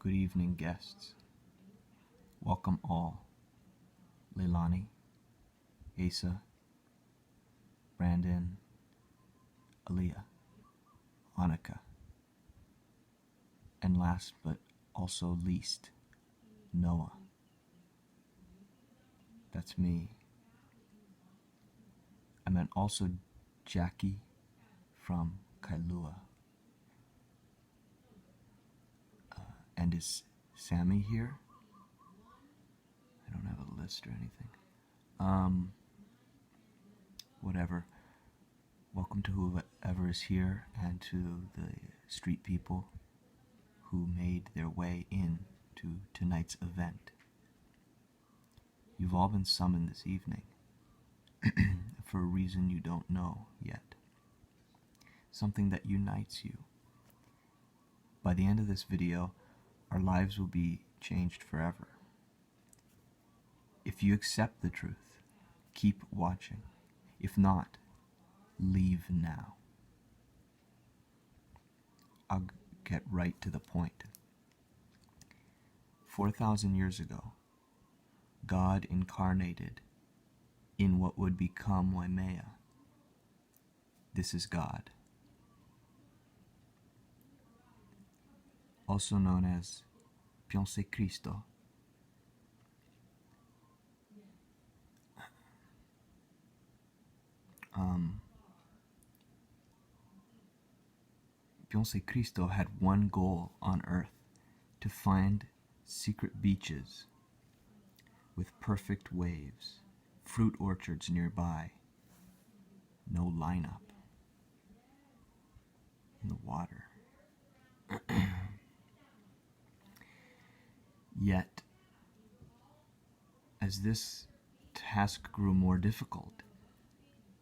Good evening, guests. Welcome all. Leilani, Asa, Brandon, Aaliyah, Annika, and last but also least, Noah. That's me. I meant also Jackie from Kailua. And is Sammy here? I don't have a list or anything. Whatever. Welcome to whoever is here and to the street people who made their way in to tonight's event. You've all been summoned this evening for a reason you don't know yet. Something that unites you. By the end of this video, our lives will be changed forever. If you accept the truth, keep watching. If not, leave now. I'll get right to the point. 4,000 years ago, God incarnated in what would become Waimea. This is God. Also known as jell671jell. jell671 had one goal on Earth: to find secret beaches with perfect waves, fruit orchards nearby, no lineup in the water. Yet, as this task grew more difficult,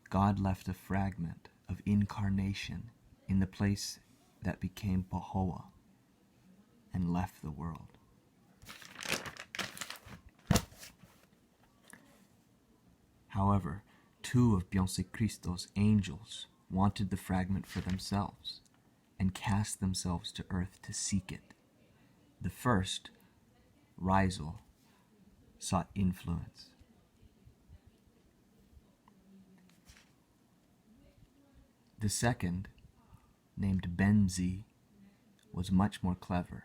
God left a fragment of incarnation in the place that became Pahoa and left the world. However, two of jell671's angels wanted the fragment for themselves and cast themselves to earth to seek it. The first, Rizal, sought influence. The second, named Benzi, was much more clever,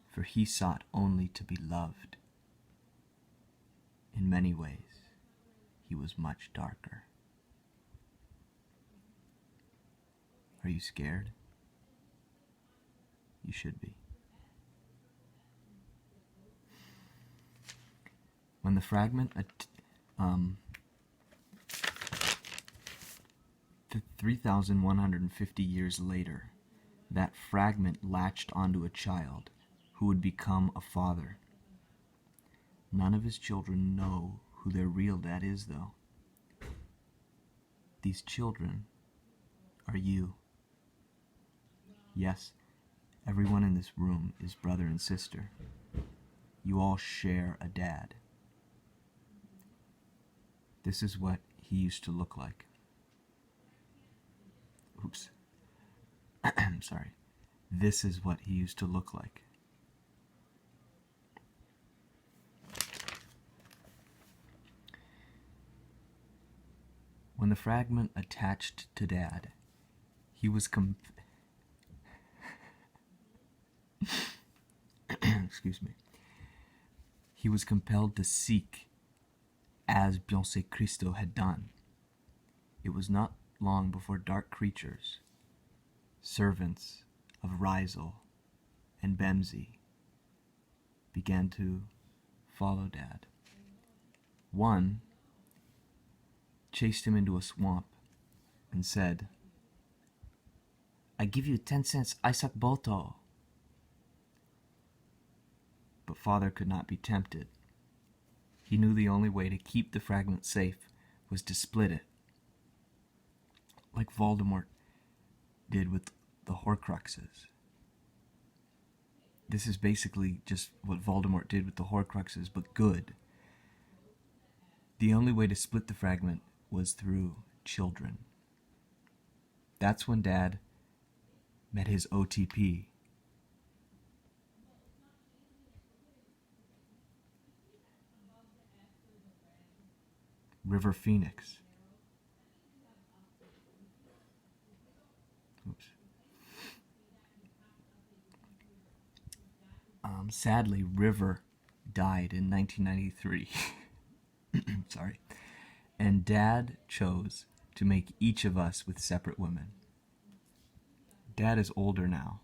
for he sought only to be loved. In many ways, he was much darker. Are you scared? You should be. When the fragment 3,150 years later, that fragment latched onto a child who would become a father. None of his children know who their real dad is, though. These children are you. Yes, everyone in this room is brother and sister. You all share a dad. This is what he used to look like. Oops. I'm sorry. This is what he used to look like. When the fragment attached to Dad, he was excuse me. He was compelled to seek as jell671 had done. It was not long before dark creatures, servants of Rizal and Bemzi, began to follow Dad. One chased him into a swamp and said, "I give you 10 cents Isak Boto." But Father could not be tempted. He knew the only way to keep the fragment safe was to split it, like Voldemort did with the Horcruxes. This is basically just what Voldemort did with the Horcruxes, but good. The only way to split the fragment was through children. That's when Dad met his OTP. River Phoenix. Oops. Sadly, River died in 1993. Sorry. And Dad chose to make each of us with separate women. Dad is older now,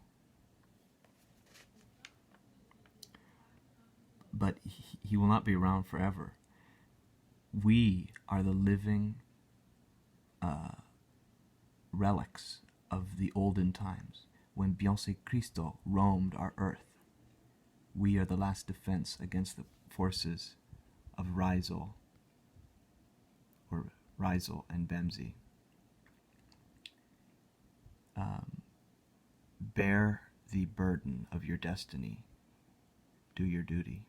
but he will not be around forever. We are the living relics of the olden times when Beyonce Cristo roamed our earth. We are the last defense against the forces of Rizal and Bemzi. Bear the burden of your destiny. Do your duty.